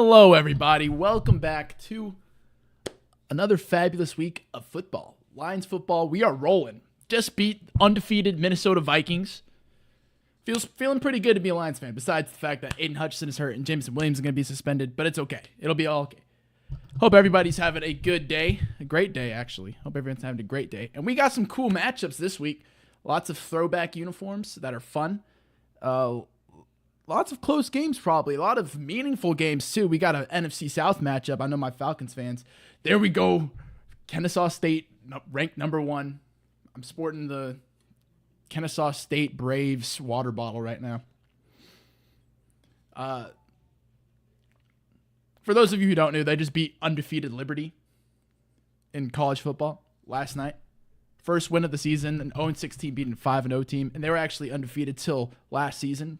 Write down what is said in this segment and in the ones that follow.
Hello, everybody. Welcome back to another fabulous week of football. Lions football, we are rolling. Just beat undefeated Minnesota Vikings. Feeling pretty good to be a Lions fan, besides the fact that Aiden Hutchinson is hurt and Jameson Williams is going to be suspended, but it's okay. It'll be all okay. Hope everybody's having a good day. A great day, actually. Hope everyone's having a great day. And we got some cool matchups this week. Lots of throwback uniforms that are fun. Lots of close games, probably. A lot of meaningful games, too. We got an NFC South matchup. I know my Falcons fans. There we go. Kennesaw State, ranked number 1. I'm sporting the Kennesaw State Braves water bottle right now. For those of you who don't know, they just beat undefeated Liberty in college football last night. First win of the season, an 0-6 team beating a 5-0 team, and they were actually undefeated till last season.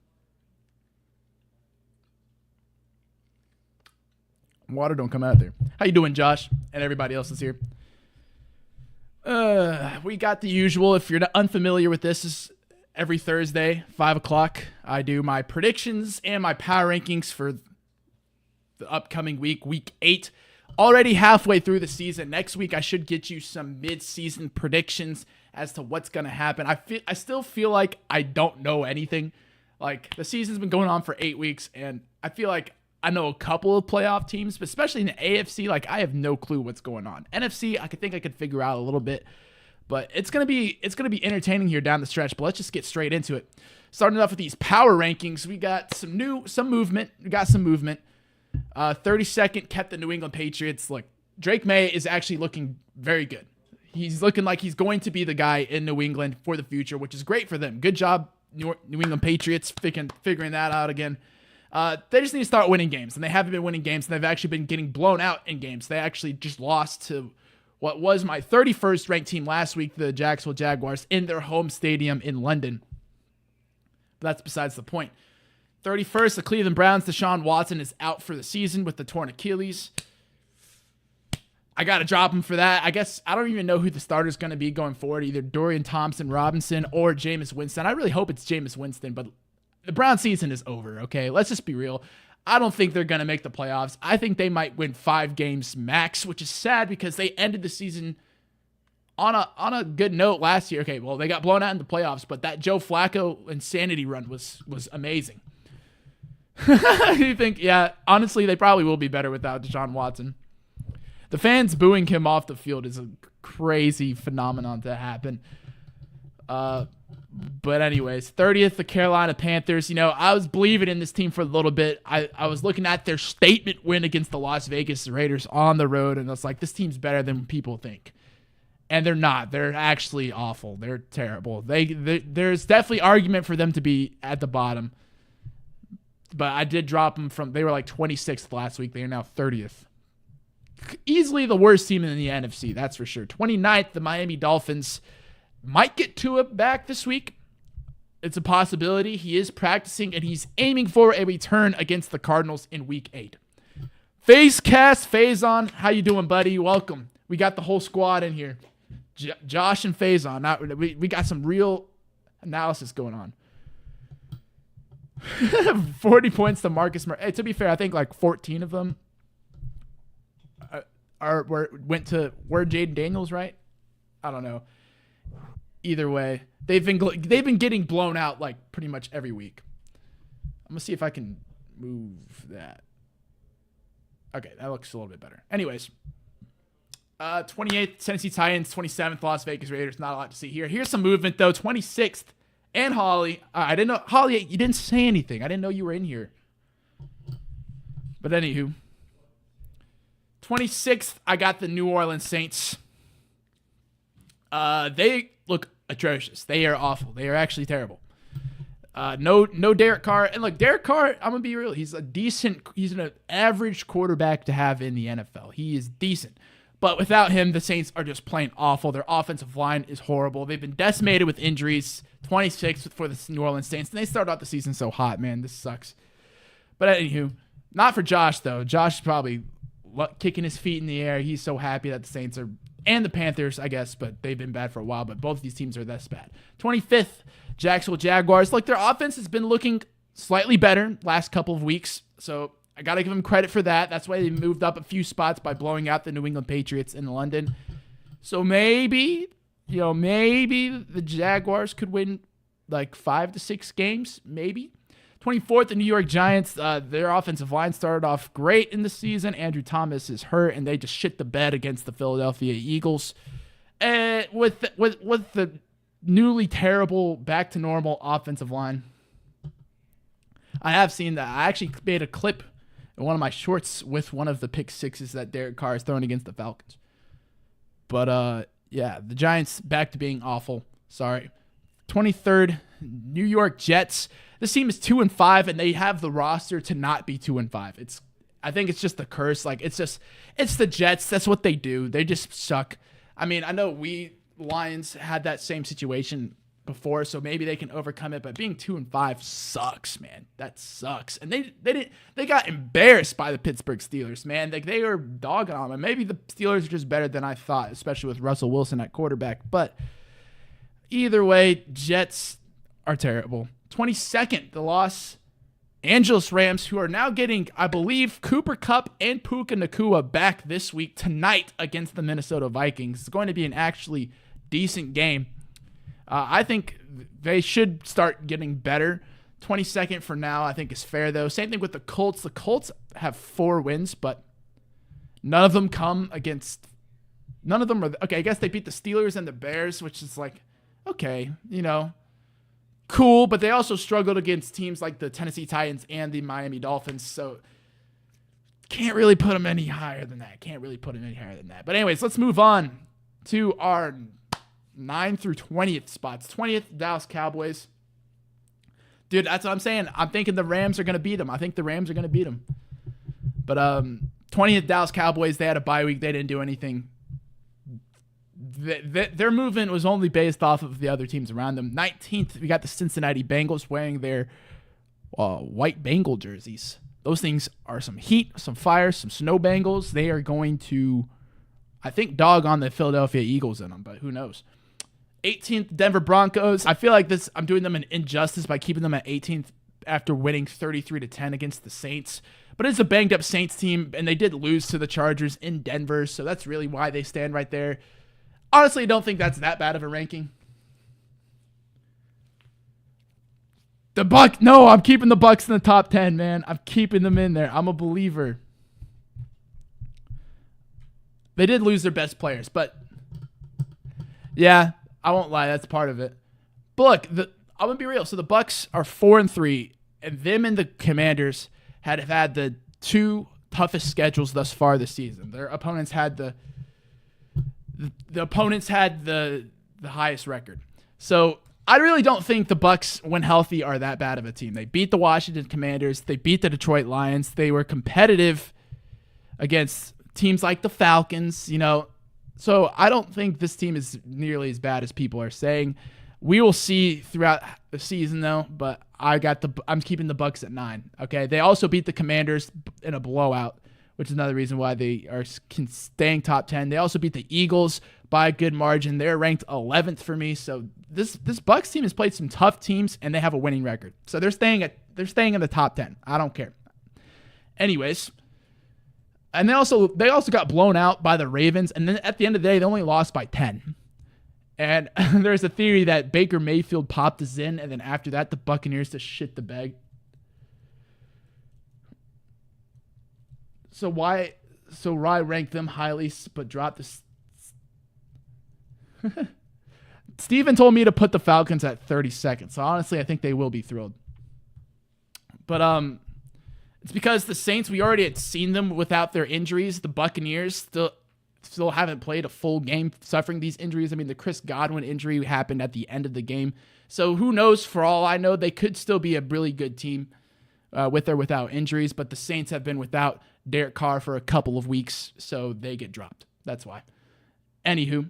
Water don't come out there. How you doing, Josh? And everybody else is here. We got the usual. If you're not unfamiliar with this, every Thursday, 5 o'clock, I do my predictions and my power rankings for the upcoming week, week 8. Already halfway through the season. Next week, I should get you some mid-season predictions as to what's going to happen. I still feel like I don't know anything. Like, the season's been going on for 8 weeks, and I feel like I know a couple of playoff teams, but especially in the AFC, like, I have no clue what's going on. NFC, I could figure out a little bit, but it's gonna be entertaining here down the stretch. But let's just get straight into it. Starting off with these power rankings, we got some movement. 32nd kept the New England Patriots. Look, Drake May is actually looking very good. He's looking like he's going to be the guy in New England for the future, which is great for them. Good job, New England Patriots, figuring that out again. They just need to start winning games, and they haven't been winning games, and they've actually been getting blown out in games. They actually just lost to what was my 31st ranked team last week, the Jacksonville Jaguars, in their home stadium in London. But that's besides the point. 31st, the Cleveland Browns, Deshaun Watson is out for the season with the torn Achilles. I got to drop him for that. I guess I don't even know who the starter is going to be going forward, either Dorian Thompson-Robinson or Jameis Winston. I really hope it's Jameis Winston, but the Brown season is over, okay? Let's just be real. I don't think they're going to make the playoffs. I think they might win 5 games max, which is sad because they ended the season on a good note last year. Okay, well, they got blown out in the playoffs, but that Joe Flacco insanity run was amazing. You think, yeah, honestly, they probably will be better without Deshaun Watson. The fans booing him off the field is a crazy phenomenon to happen. But anyways, 30th, the Carolina Panthers. You know, I was believing in this team for a little bit. I was looking at their statement win against the Las Vegas Raiders on the road, and I was like, this team's better than people think. And they're not. They're actually awful. They're terrible. There's definitely argument for them to be at the bottom. But I did drop them they were like 26th last week. They are now 30th. Easily the worst team in the NFC, that's for sure. 29th, the Miami Dolphins might get Tua back this week. It's a possibility. He is practicing, and he's aiming for a return against the Cardinals in Week 8. FaceCast, Faison, how you doing, buddy? Welcome. We got the whole squad in here. Josh and Faison. We got some real analysis going on. 40 points to Marcus Murray. Hey, to be fair, I think like 14 of them went to Jaden Daniels, right? I don't know. Either way, they've been getting blown out like pretty much every week. I'm gonna see if I can move that. Okay, that looks a little bit better. Anyways, 28th Tennessee Titans, 27th Las Vegas Raiders. Not a lot to see here. Here's some movement though. 26th and Holly. I didn't know Holly. You didn't say anything. I didn't know you were in here. But anywho, 26th, I got the New Orleans Saints. They look atrocious. They are awful. They are actually terrible. No Derek Carr. And look, Derek Carr, I'm going to be real. He's an average quarterback to have in the NFL. He is decent. But without him, the Saints are just plain awful. Their offensive line is horrible. They've been decimated with injuries. 26th for the New Orleans Saints. And they started out the season so hot, man. This sucks. But anywho, not for Josh, though. Josh is probably kicking his feet in the air. He's so happy that the Saints are, and the Panthers, I guess, but they've been bad for a while. But both of these teams are this bad. 25th, Jacksonville Jaguars. Like, their offense has been looking slightly better last couple of weeks. So I got to give them credit for that. That's why they moved up a few spots by blowing out the New England Patriots in London. So maybe the Jaguars could win like 5 to 6 games, maybe. 24th, the New York Giants, their offensive line started off great in the season. Andrew Thomas is hurt, and they just shit the bed against the Philadelphia Eagles. And with the newly terrible back to normal offensive line, I have seen that. I actually made a clip in one of my shorts with one of the pick sixes that Derek Carr is throwing against the Falcons. But yeah, the Giants back to being awful. Sorry. 23rd, New York Jets. This team is 2-5, and they have the roster to not be 2-5. I think it's just the curse. Like it's the Jets. That's what they do. They just suck. I mean, I know we Lions had that same situation before, so maybe they can overcome it. But being 2-5 sucks, man. That sucks. And they got embarrassed by the Pittsburgh Steelers, man. Like they were dogging on them. Maybe the Steelers are just better than I thought, especially with Russell Wilson at quarterback. But either way, Jets are terrible. 22nd, the Los Angeles Rams, who are now getting, I believe, Cooper Kupp and Puka Nacua back this week tonight against the Minnesota Vikings. It's going to be an actually decent game. I think they should start getting better. 22nd for now, I think is fair, though. Same thing with the Colts. The Colts have 4 wins, but none of them come against... None of them are... Okay, I guess they beat the Steelers and the Bears, which is like, okay, cool, but they also struggled against teams like the Tennessee Titans and the Miami Dolphins, so can't really put them any higher than that. But anyways, let's move on to our 9 through 20th spots. 20th, Dallas Cowboys. Dude, that's what I'm saying. I'm thinking the Rams are going to beat them. But 20th, Dallas Cowboys, they had a bye week. They didn't do anything. Their movement was only based off of the other teams around them. 19th, we got the Cincinnati Bengals wearing their white Bengal jerseys. Those things are some heat, some fire, some snow Bengals. They are going to, I think, dog on the Philadelphia Eagles in them, but who knows. 18th, Denver Broncos. I feel like I'm doing them an injustice by keeping them at 18th after winning 33-10 against the Saints. But it's a banged-up Saints team, and they did lose to the Chargers in Denver, so that's really why they stand right there. Honestly, I don't think that's that bad of a ranking. No, I'm keeping the Bucs in the top 10, man. I'm keeping them in there. I'm a believer. They did lose their best players, but yeah, I won't lie. That's part of it. But look, I'm going to be real. So the Bucs are 4-3, and them and the Commanders have had the 2 toughest schedules thus far this season. Their opponents had the highest record. So I really don't think the Bucs, when healthy, are that bad of a team. They beat the Washington Commanders. They beat the Detroit Lions. They were competitive against teams like the Falcons, So I don't think this team is nearly as bad as people are saying. We will see throughout the season, though, but I'm keeping the Bucs at 9. Okay, they also beat the Commanders in a blowout, which is another reason why they are staying top 10. They also beat the Eagles by a good margin. They're ranked 11th for me. So this Bucs team has played some tough teams, and they have a winning record. So they're staying in the top 10. I don't care. Anyways, and they also got blown out by the Ravens, and then at the end of the day, they only lost by 10. And there's a theory that Baker Mayfield popped us in, and then after that, the Buccaneers just shit the bed. So why rank them highly but drop this? Steven told me to put the Falcons at 32nd. So honestly, I think they will be thrilled. But it's because the Saints, we already had seen them without their injuries. The Buccaneers still haven't played a full game suffering these injuries. I mean, the Chris Godwin injury happened at the end of the game. So who knows? For all I know, they could still be a really good team with or without injuries. But the Saints have been without Derek Carr for a couple of weeks, so they get dropped. That's why. Anywho,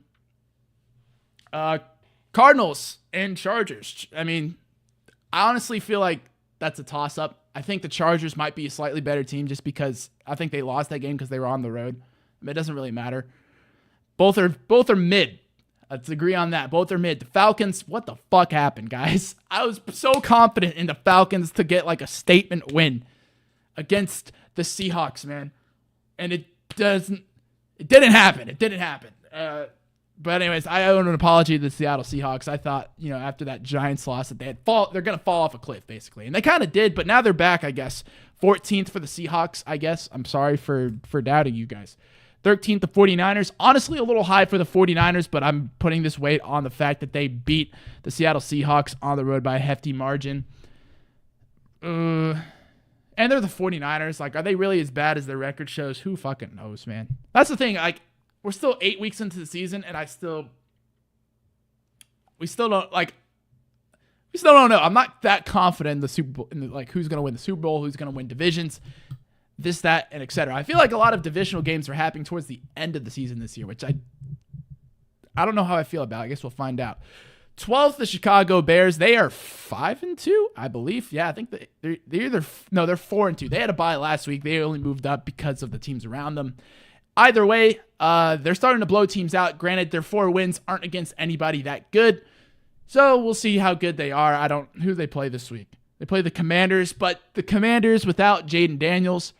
Cardinals and Chargers. I mean, I honestly feel like that's a toss-up. I think the Chargers might be a slightly better team just because I think they lost that game because they were on the road. I mean, it doesn't really matter. Both are mid. Let's agree on that. Both are mid. The Falcons, what the fuck happened, guys? I was so confident in the Falcons to get like a statement win against the Seahawks, man. And it didn't happen. It didn't happen. But anyways, I owe an apology to the Seattle Seahawks. I thought, after that Giants loss that they're going to fall off a cliff, basically. And they kind of did, but now they're back, I guess. 14th for the Seahawks, I guess. I'm sorry for doubting you guys. 13th, the 49ers. Honestly, a little high for the 49ers, but I'm putting this weight on the fact that they beat the Seattle Seahawks on the road by a hefty margin. And they're the 49ers. Like, are they really as bad as their record shows? Who fucking knows, man? That's the thing. Like, we're still 8 weeks into the season, and we still don't know. I'm not that confident in the Super Bowl, who's going to win the Super Bowl, who's going to win divisions, this, that, and etc. I feel like a lot of divisional games are happening towards the end of the season this year, which I don't know how I feel about. I guess we'll find out. 12th, the Chicago Bears. They are 5-2, I believe. Yeah, I think they're 4-2. They had a bye last week. They only moved up because of the teams around them. Either way, they're starting to blow teams out. Granted, their 4 wins aren't against anybody that good. So we'll see how good they are. Who do they play this week? They play the Commanders, but the Commanders without Jaden Daniels.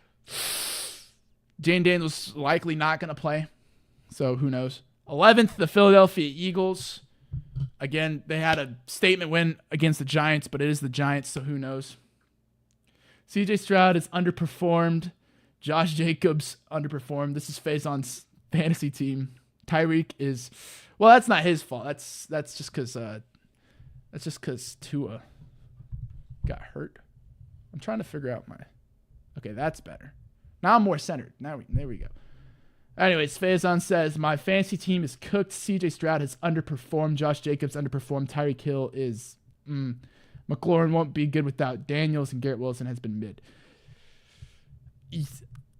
Jaden Daniels likely not going to play. So who knows? 11th, the Philadelphia Eagles. Again, they had a statement win against the Giants, but it is the Giants, so who knows? CJ Stroud is underperformed. Josh Jacobs underperformed. This is Faison's fantasy team. Tyreek is, well, that's not his fault. That's just because Tua got hurt. I'm trying to figure out okay, that's better. Now I'm more centered. There we go. Anyways, Faison says, my fantasy team is cooked. CJ Stroud has underperformed. Josh Jacobs underperformed. Tyreek Hill is, McLaurin won't be good without Daniels, and Garrett Wilson has been mid.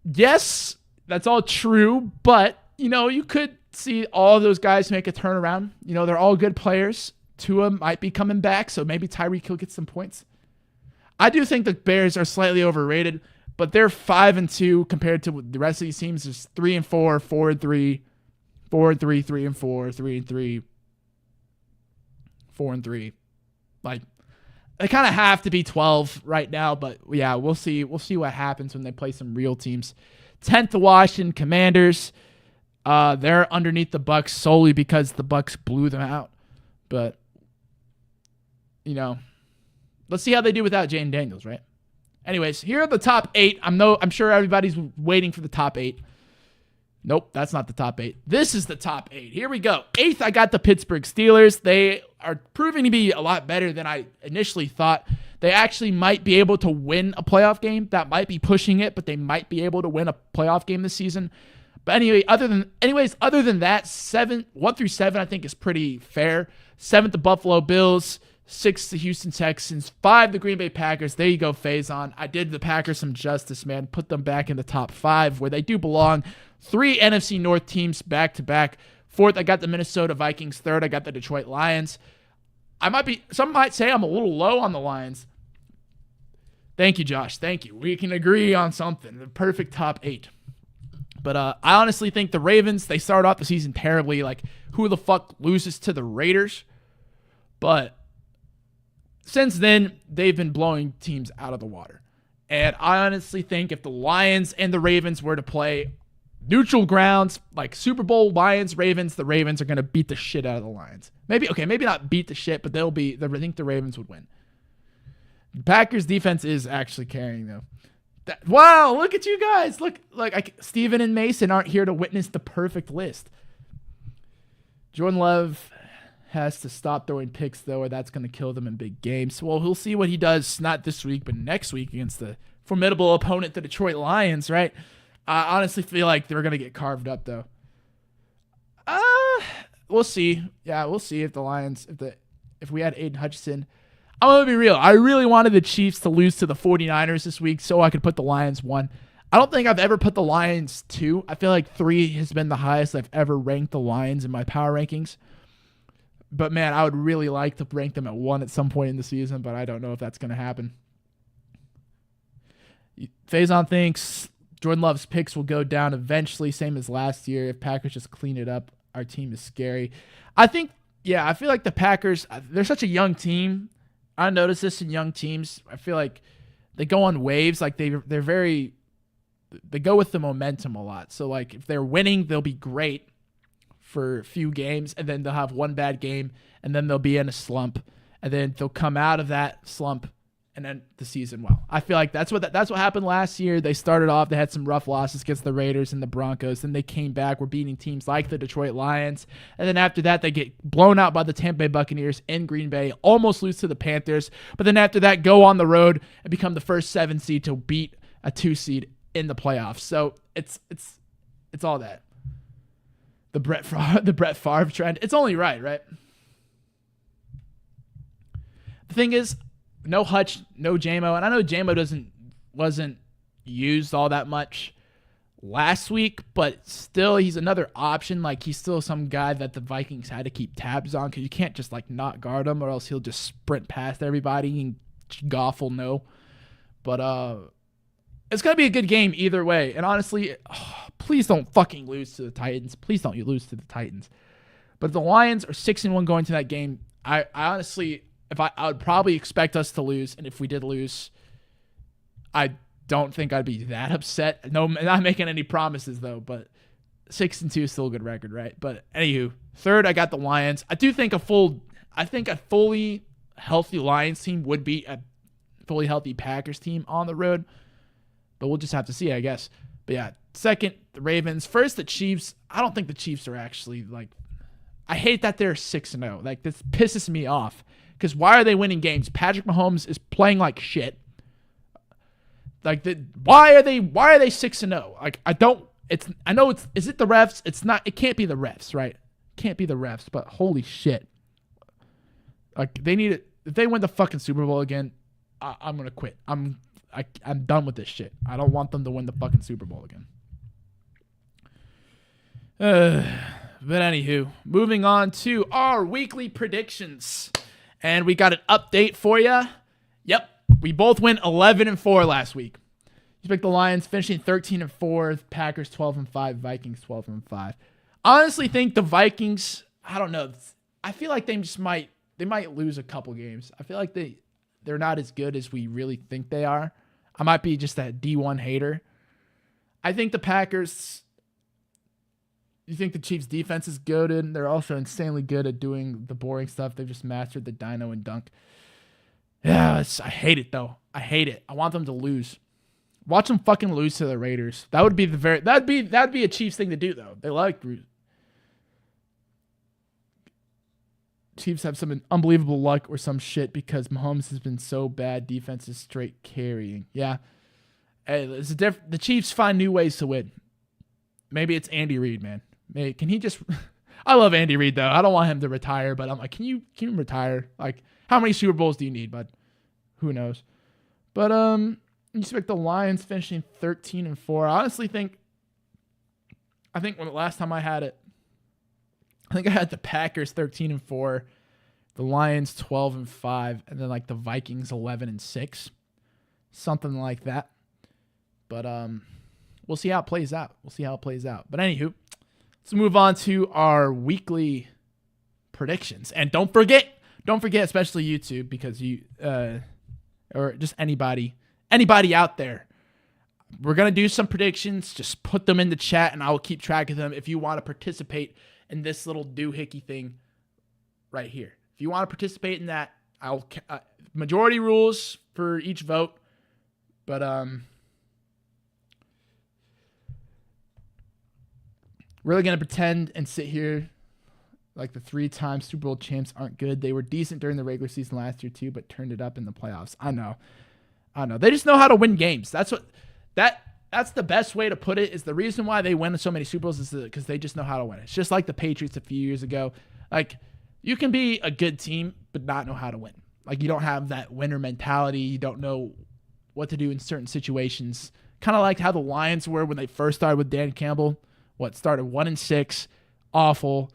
Yes, that's all true, but, you could see all those guys make a turnaround. They're all good players. Tua might be coming back, so maybe Tyreek Hill gets some points. I do think the Bears are slightly overrated, but they're 5-2 compared to the rest of these teams. There's 3-4, 4-3, 4-3, 3-4, 3-3, 4-3. Like, they kind of have to be 12 right now, but yeah, we'll see. We'll see what happens when they play some real teams. 10th, the Washington Commanders. They're underneath the Bucs solely because the Bucs blew them out. But, let's see how they do without Jaden Daniels, right? Anyways, here are the top 8. I'm sure everybody's waiting for the top 8. Nope, that's not the top 8. This is the top 8. Here we go. 8th, I got the Pittsburgh Steelers. They are proving to be a lot better than I initially thought. They actually might be able to win a playoff game. That might be pushing it, but they might be able to win a playoff game this season. But other than that, 1 through 7, I think is pretty fair. 7th, the Buffalo Bills. 6th, the Houston Texans. 5, the Green Bay Packers. There you go, Faison. I did the Packers some justice, man. Put them back in the top 5 where they do belong. 3 NFC North teams back-to-back. 4th, I got the Minnesota Vikings. 3rd, I got the Detroit Lions. Some might say I'm a little low on the Lions. Thank you, Josh. Thank you. We can agree on something. The perfect top 8. But I honestly think the Ravens, they started off the season terribly. Like, who the fuck loses to the Raiders? But since then, they've been blowing teams out of the water. And I honestly think if the Lions and the Ravens were to play neutral grounds, like Super Bowl Lions-Ravens, the Ravens are going to beat the shit out of the Lions. Maybe not beat the shit, but I think the Ravens would win. The Packers defense is actually carrying, though. Wow, look at you guys. Look, Steven and Mason aren't here to witness the perfect list. Jordan Love has to stop throwing picks, though, or that's going to kill them in big games. Well, we'll see what he does, not this week, but next week against the formidable opponent, the Detroit Lions, right? I honestly feel like they're going to get carved up, though. We'll see. Yeah, we'll see if the Lions, if we had Aiden Hutchinson. I'm going to be real. I really wanted the Chiefs to lose to the 49ers this week so I could put the Lions 1. I don't think I've ever put the Lions 2. I feel like 3 has been the highest I've ever ranked the Lions in my power rankings. But, man, I would really like to rank them at 1 at some point in the season, but I don't know if that's going to happen. Faison thinks Jordan Love's picks will go down eventually, same as last year. If Packers just clean it up, our team is scary. I feel like the Packers, they're such a young team. I notice this in young teams. I feel like they go on waves. Like they're very they go with the momentum a lot. So like if they're winning, they'll be great for a few games, and then they'll have one bad game, and then they'll be in a slump, and then they'll come out of that slump and end the season well. I feel like that's what happened last year. They started off, they had some rough losses against the Raiders and the Broncos, then they came back, were beating teams like the Detroit Lions, and then after that they get blown out by the Tampa Bay Buccaneers in Green Bay, almost lose to the Panthers, but then after that go on the road and become the first 7 seed to beat a 2 seed in the playoffs. So it's all that. The Brett Favre trend. It's only right? The thing is, no Hutch, no JMO, and I know JMO wasn't used all that much last week, but still he's another option. Like he's still some guy that the Vikings had to keep tabs on because you can't just like not guard him or else he'll just sprint past everybody and Goff will know. But it's gonna be a good game either way. And honestly, please don't fucking lose to the Titans. Please don't you lose to the Titans. But the Lions are 6-1 going to that game. I honestly. I would probably expect us to lose, and if we did lose, I don't think I'd be that upset. No, not making any promises though, but 6-2 is still a good record, right? But anywho, third I got the Lions. I do think a fully healthy Lions team would beat a fully healthy Packers team on the road, but we'll just have to see, I guess. But yeah, second the Ravens, first the Chiefs. I don't think the Chiefs are actually like. I hate that they're 6-0. Like this pisses me off. Because why are they winning games? Patrick Mahomes is playing like shit. Like why are they 6-0? Like is it the refs? It's not. It can't be the refs, right? Can't be the refs. But holy shit! Like they need it. If they win the fucking Super Bowl again, I'm gonna quit. I'm done with this shit. I don't want them to win the fucking Super Bowl again. But anywho, moving on to our weekly predictions. And we got an update for you. Yep, we both went 11-4 last week. You picked the Lions finishing 13-4, Packers 12-5, Vikings 12-5. Honestly, think the Vikings. I don't know. I feel like they might lose a couple games. I feel like they're not as good as we really think they are. I might be just a D1 hater. I think the Packers. You think the Chiefs' defense is good? They're also insanely good at doing the boring stuff. They've just mastered the dino and dunk. Yeah, I hate it though. I hate it. I want them to lose. Watch them fucking lose to the Raiders. That'd be a Chiefs thing to do though. They like Chiefs have some unbelievable luck or some shit because Mahomes has been so bad. Defense is straight carrying. Yeah, hey, the Chiefs find new ways to win. Maybe it's Andy Reid, man. Can he just? I love Andy Reid though. I don't want him to retire, but I'm like, can you retire? Like, how many Super Bowls do you need, bud? Who knows? But you expect the Lions finishing 13-4. I honestly think. I think when the last time I had it, I think I had the Packers 13-4, the Lions 12-5, and then like the Vikings 11-6, something like that. But we'll see how it plays out. But anywho, let's move on to our weekly predictions. And don't forget, especially YouTube, because you or just anybody out there, we're gonna do some predictions. Just put them in the chat, and I will keep track of them. If you want to participate in this little doohickey thing right here, if you want to participate in that, I'll majority rules for each vote. But really going to pretend and sit here like the 3-time Super Bowl champs aren't good. They were decent during the regular season last year too, but turned it up in the playoffs. I know. They just know how to win games. That's the best way to put it. Is the reason why they win so many Super Bowls is because they just know how to win. It's just like the Patriots a few years ago. Like, you can be a good team but not know how to win. Like, you don't have that winner mentality. You don't know what to do in certain situations. Kind of like how the Lions were when they first started with Dan Campbell. Started 1-6, awful,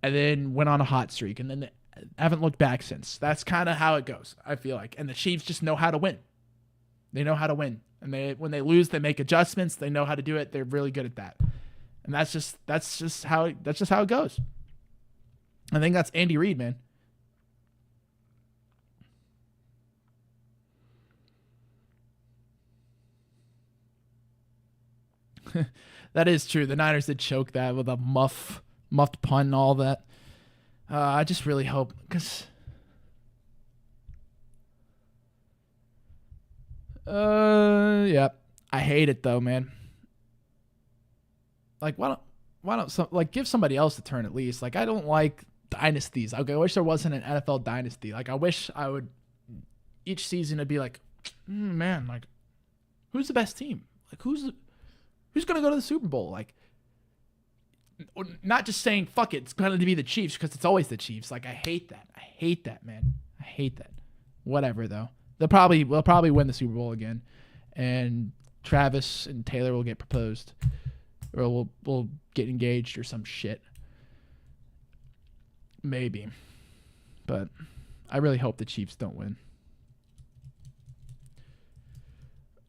and then went on a hot streak, and then they haven't looked back since. That's kind of how it goes, I feel like. And the Chiefs just know how to win. They know how to win. And when they lose, they make adjustments. They know how to do it. They're really good at that. And that's just how it goes. I think that's Andy Reid, man. That is true. The Niners did choke that with a muffed punt and all that. I just really hope, because yeah, I hate it though, man. Like, why don't give somebody else a turn at least? Like, I don't like dynasties. I wish there wasn't an NFL dynasty. Like, I wish I would each season to be like, man, like, who's the best team? Like, who's gonna go to the Super Bowl? Like, not just saying fuck it, it's gonna be the Chiefs, because it's always the Chiefs. Like, I hate that, man. I hate that. Whatever though. We'll probably win the Super Bowl again, and Travis and Taylor will get proposed, or we'll get engaged or some shit. Maybe, but I really hope the Chiefs don't win.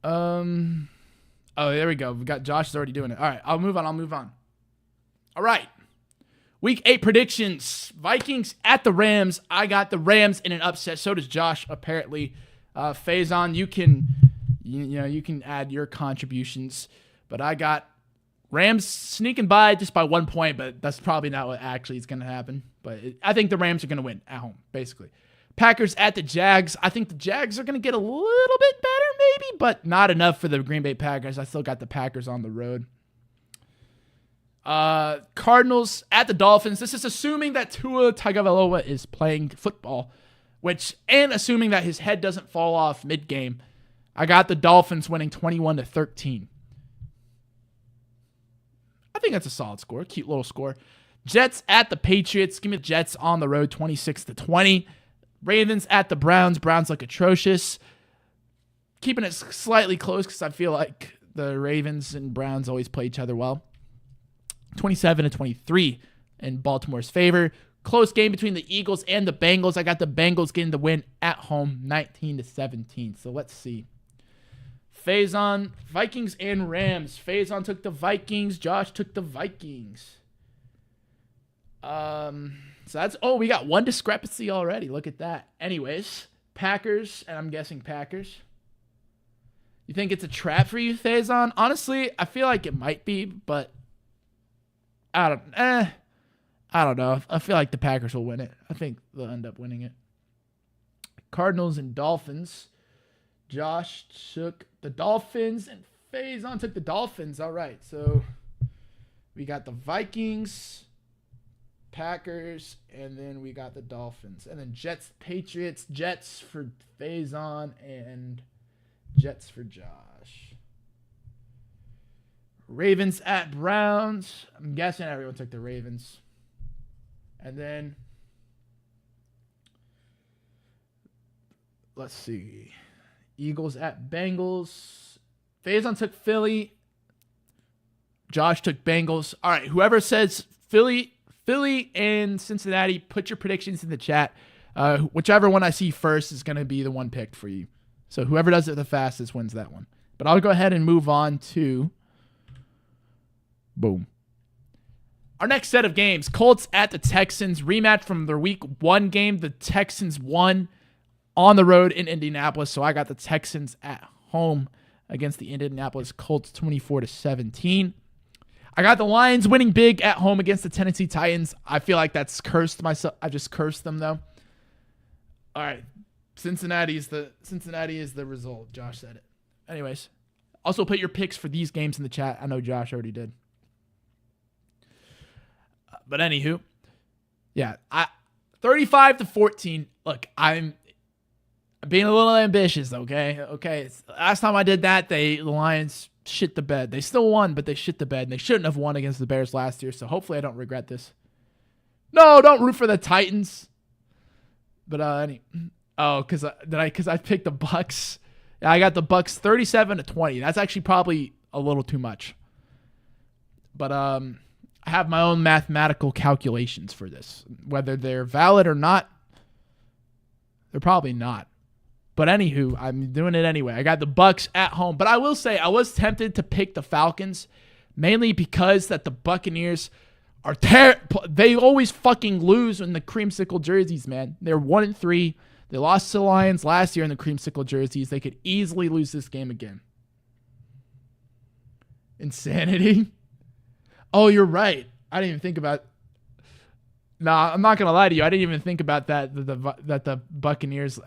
Oh, there we go. We got Josh is already doing it. All right, I'll move on. All right. Week 8 predictions. Vikings at the Rams. I got the Rams in an upset. So does Josh, apparently. Faison, you can add your contributions, but I got Rams sneaking by just by 1 point, but that's probably not what actually is going to happen. But I think the Rams are going to win at home, basically. Packers at the Jags. I think the Jags are going to get a little bit better, maybe, but not enough for the Green Bay Packers. I still got the Packers on the road. Cardinals at the Dolphins. This is assuming that Tua Tagovailoa is playing football, and assuming that his head doesn't fall off mid-game. I got the Dolphins winning 21-13. I think that's a solid score. Cute little score. Jets at the Patriots. Give me the Jets on the road, 26-20. Ravens at the Browns. Browns look atrocious. Keeping it slightly close because I feel like the Ravens and Browns always play each other well. 27-23 in Baltimore's favor. Close game between the Eagles and the Bengals. I got the Bengals getting the win at home, 19-17. So let's see. Faison, Vikings and Rams. Faison took the Vikings. Josh took the Vikings. So that's, we got one discrepancy already. Look at that. Anyways, Packers, and I'm guessing Packers. You think it's a trap for you, Faison? Honestly, I feel like it might be, but I don't know. I feel like the Packers will win it. I think they'll end up winning it. Cardinals and Dolphins. Josh took the Dolphins and Faison took the Dolphins. All right, so we got the Vikings, Packers, and then we got the Dolphins. And then Jets, Patriots, Jets for Faison, and Jets for Josh. Ravens at Browns. I'm guessing everyone took the Ravens. And then, let's see. Eagles at Bengals. Faison took Philly. Josh took Bengals. All right, whoever says Philly and Cincinnati, put your predictions in the chat. Whichever one I see first is going to be the one picked for you. So whoever does it the fastest wins that one. But I'll go ahead and move on to boom. Our next set of games, Colts at the Texans, rematch from their week 1 game. The Texans won on the road in Indianapolis, so I got the Texans at home against the Indianapolis Colts, 24-17. I got the Lions winning big at home against the Tennessee Titans. I feel like that's cursed myself. I just cursed them though. All right, Cincinnati is the result. Josh said it. Anyways, also put your picks for these games in the chat. I know Josh already did. But anywho, yeah, 35-14. Look, I'm being a little ambitious, okay? Okay, last time I did that, the Lions shit the bed. They still won, but they shit the bed. And they shouldn't have won against the Bears last year, so hopefully I don't regret this. No, don't root for the Titans. But because I picked the Bucks. Yeah, I got the Bucks 37-20. That's actually probably a little too much. But I have my own mathematical calculations for this. Whether they're valid or not, they're probably not. But anywho, I'm doing it anyway. I got the Bucks at home. But I will say, I was tempted to pick the Falcons, mainly because that the Buccaneers are they always fucking lose in the creamsicle jerseys, man. They're 1-3. They lost to the Lions last year in the creamsicle jerseys. They could easily lose this game again. Insanity. Oh, you're right. I didn't even think about. Nah, I'm not gonna lie to you. I didn't even think about that. That the Buccaneers.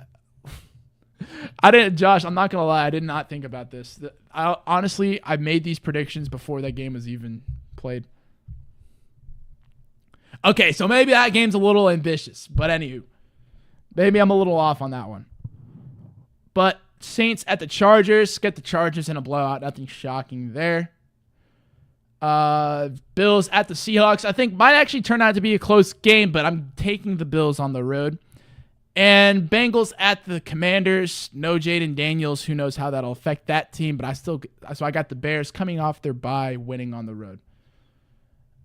I didn't, Josh. I'm not gonna lie. I did not think about this. Honestly, I made these predictions before that game was even played. Okay, so maybe that game's a little ambitious, but anywho, maybe I'm a little off on that one. But Saints at the Chargers. Get the Chargers in a blowout. Nothing shocking there. Bills at the Seahawks. I think might actually turn out to be a close game, but I'm taking the Bills on the road. And Bengals at the Commanders. No Jaden Daniels. Who knows how that'll affect that team, but I got the Bears coming off their bye, winning on the road.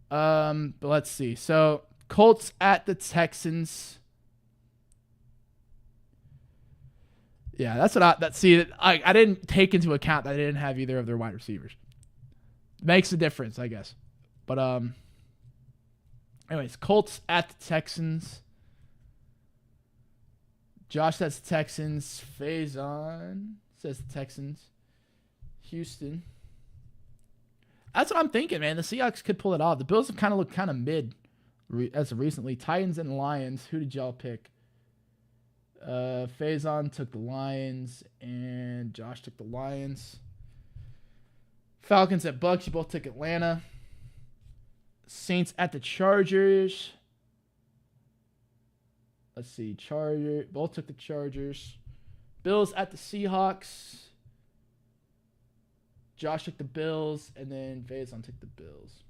But let's see. So Colts at the Texans. Yeah, that's what I didn't take into account that I didn't have either of their wide receivers. Makes a difference, I guess. But anyways, Colts at the Texans. Josh says Texans. Faison says the Texans. Houston. That's what I'm thinking, man. The Seahawks could pull it off. The Bills have kind of looked kind of mid as of recently. Titans and Lions. Who did y'all pick? Faison took the Lions, and Josh took the Lions. Falcons at Bucks. You both took Atlanta. Saints at the Chargers. Let's see. Both took the Chargers. Bills at the Seahawks. Josh took the Bills, and then Faison took the Bills.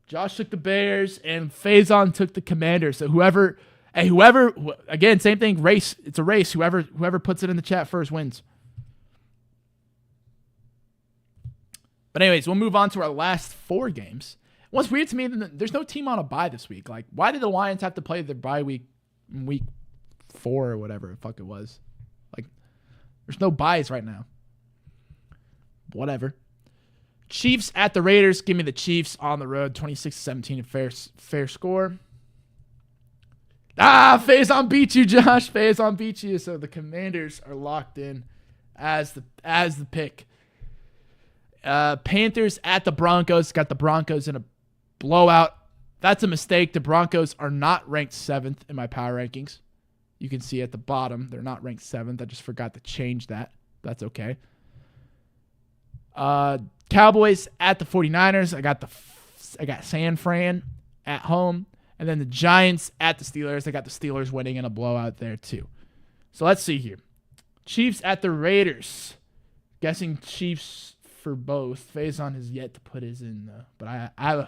Josh took the Bears, and Faison took the Commanders. So whoever, again, same thing. Race. It's a race. Whoever puts it in the chat first wins. But anyways, we'll move on to our last 4 games. What's weird to me, there's no team on a bye this week. Like, why did the Lions have to play their bye week in week 4 or whatever the fuck it was? Like, there's no byes right now. Whatever. Chiefs at the Raiders. Give me the Chiefs on the road. 26-17, fair score. Faison beat you, Josh. Faison beat you. So the Commanders are locked in as the pick. Panthers at the Broncos. Got the Broncos in a blowout. That's a mistake. The Broncos are not ranked 7th in my power rankings. You can see at the bottom, they're not ranked 7th. I just forgot to change that. That's okay. Cowboys at the 49ers. I got San Fran at home. And then the Giants at the Steelers. I got the Steelers winning in a blowout there too. So let's see here. Chiefs at the Raiders. Guessing Chiefs for both. Faison has yet to put his in though. But I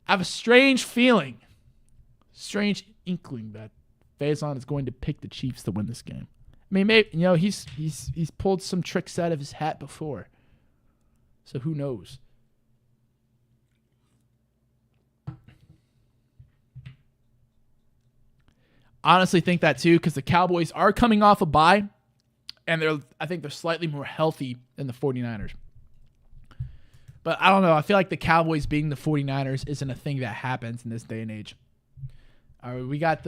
have a strange feeling, strange inkling that Faison is going to pick the Chiefs to win this game. I mean, maybe he's pulled some tricks out of his hat before. So who knows? Honestly think that too, because the Cowboys are coming off a bye, and I think they're slightly more healthy than the 49ers. But I don't know. I feel like the Cowboys being the 49ers isn't a thing that happens in this day and age. All right, we got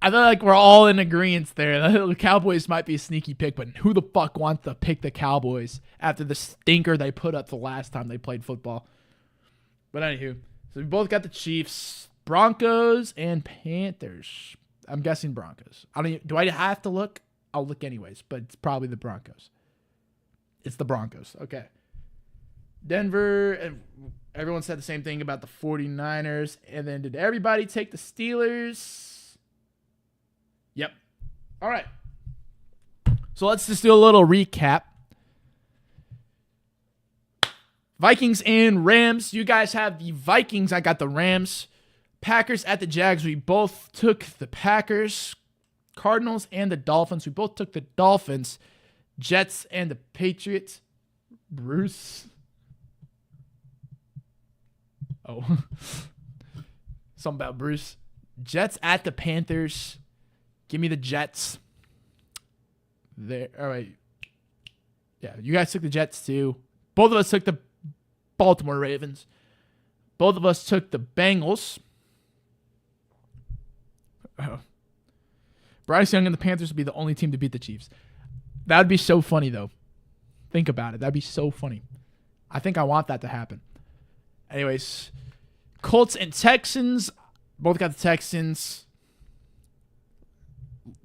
I feel like we're all in agreement there. The Cowboys might be a sneaky pick, but who the fuck wants to pick the Cowboys after the stinker they put up the last time they played football? But anywho, so we both got the Chiefs, Broncos, and Panthers. I'm guessing Broncos. Do I have to look? I'll look anyways, but it's probably the Broncos. It's the Broncos. Okay. Denver, and everyone said the same thing about the 49ers. And then did everybody take the Steelers? Yep. All right. So let's just do a little recap. Vikings and Rams. You guys have the Vikings. I got the Rams. Packers at the Jags. We both took the Packers. Cardinals and the Dolphins. We both took the Dolphins. Jets and the Patriots. Bruce. Oh. Something about Bruce. Jets at the Panthers. Give me the Jets. There. All right. Yeah, you guys took the Jets too. Both of us took the Baltimore Ravens. Both of us took the Bengals. Bryce Young and the Panthers would be the only team to beat the Chiefs. That would be so funny, though. Think about it. That'd be so funny. I think I want that to happen. Anyways, Colts and Texans. Both got the Texans.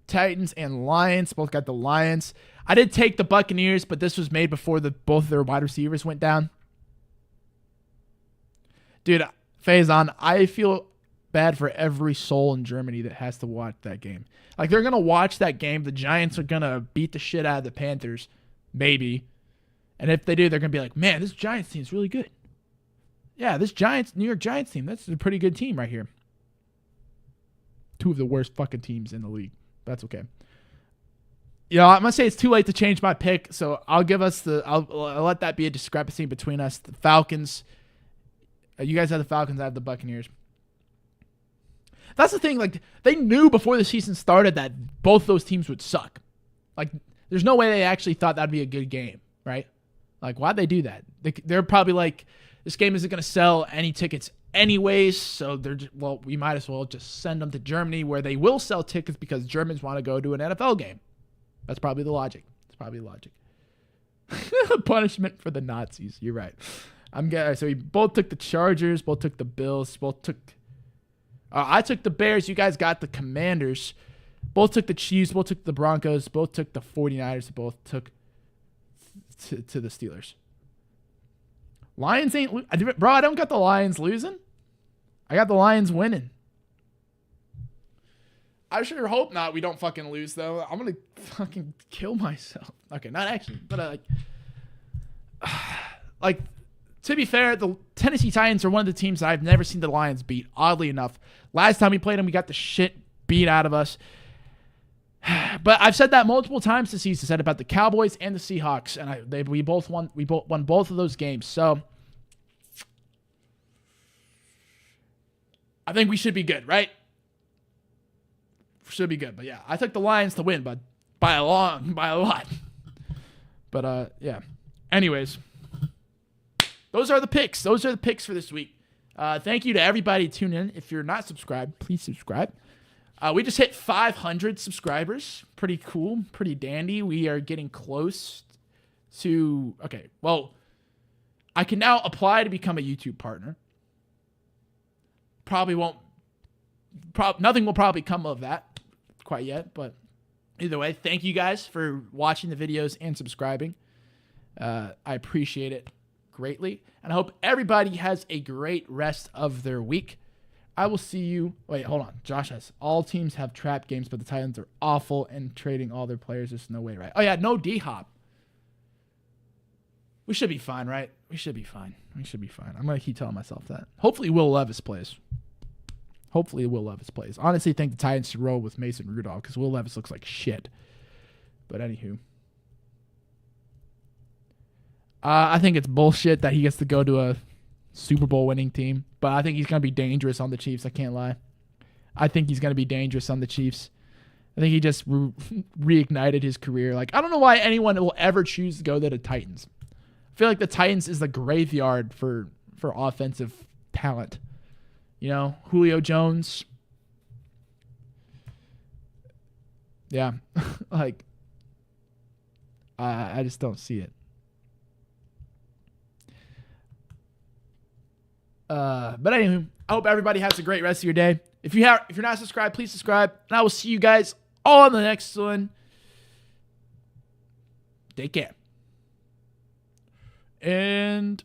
Titans and Lions. Both got the Lions. I did take the Buccaneers, but this was made before both their wide receivers went down. Dude, Faison, I feel bad for every soul in Germany that has to watch that game. Like, they're going to watch that game. The Giants are going to beat the shit out of the Panthers. Maybe. And if they do, they're going to be like, man, this Giants team is really good. Yeah, this New York Giants team, that's a pretty good team right here. Two of the worst fucking teams in the league. That's okay. You know, I'm going to say it's too late to change my pick, so I'll let that be a discrepancy between us. The Falcons. You guys have the Falcons, I have the Buccaneers. That's the thing. Like, they knew before the season started that both those teams would suck. Like, there's no way they actually thought that'd be a good game, right? Like, why'd they do that? They're probably like, this game isn't going to sell any tickets anyways, so we might as well just send them to Germany where they will sell tickets because Germans want to go to an NFL game. That's probably the logic. Punishment for the Nazis. You're right. So we both took the Chargers, both took the Bills, I took the Bears. You guys got the Commanders. Both took the Chiefs, both took the Broncos, both took the 49ers, both took to the Steelers. Lions ain't... Bro, I don't got the Lions losing. I got the Lions winning. I sure hope not. We don't fucking lose, though. I'm going to fucking kill myself. Okay, not actually, but like, to be fair, the Tennessee Titans are one of the teams that I've never seen the Lions beat, oddly enough. Last time we played them, we got the shit beat out of us. But I've said that multiple times this season. I said about the Cowboys and the Seahawks, and we both won both of those games. So I think we should be good, right? Should be good. But yeah, I took the Lions to win, but by a lot. But yeah. Anyways, those are the picks. Those are the picks for this week. Thank you to everybody tuning in. If you're not subscribed, please subscribe. We just hit 500 subscribers. Pretty cool. Pretty dandy. We are getting close to... Okay, well, I can now apply to become a YouTube partner. Probably won't... nothing will probably come of that quite yet, but either way, thank you guys for watching the videos and subscribing. I appreciate it greatly, and I hope everybody has a great rest of their week. I will see you. Wait, hold on. Josh has all teams have trap games, but the Titans are awful and trading all their players. There's no way, right? Oh yeah, no D-Hop. We should be fine, right? We should be fine. I'm gonna keep telling myself that. Hopefully Will Levis plays. Honestly, think the Titans should roll with Mason Rudolph because Will Levis looks like shit. But anywho. I think it's bullshit that he gets to go to a Super Bowl winning team. But I think he's going to be dangerous on the Chiefs. I can't lie. I think he's going to be dangerous on the Chiefs. I think he just reignited his career. Like, I don't know why anyone will ever choose to go to the Titans. I feel like the Titans is the graveyard for offensive talent. You know, Julio Jones. Yeah. Like, I just don't see it. But anyway, I hope everybody has a great rest of your day. If you're not subscribed, please subscribe. And I will see you guys all on the next one. Take care. And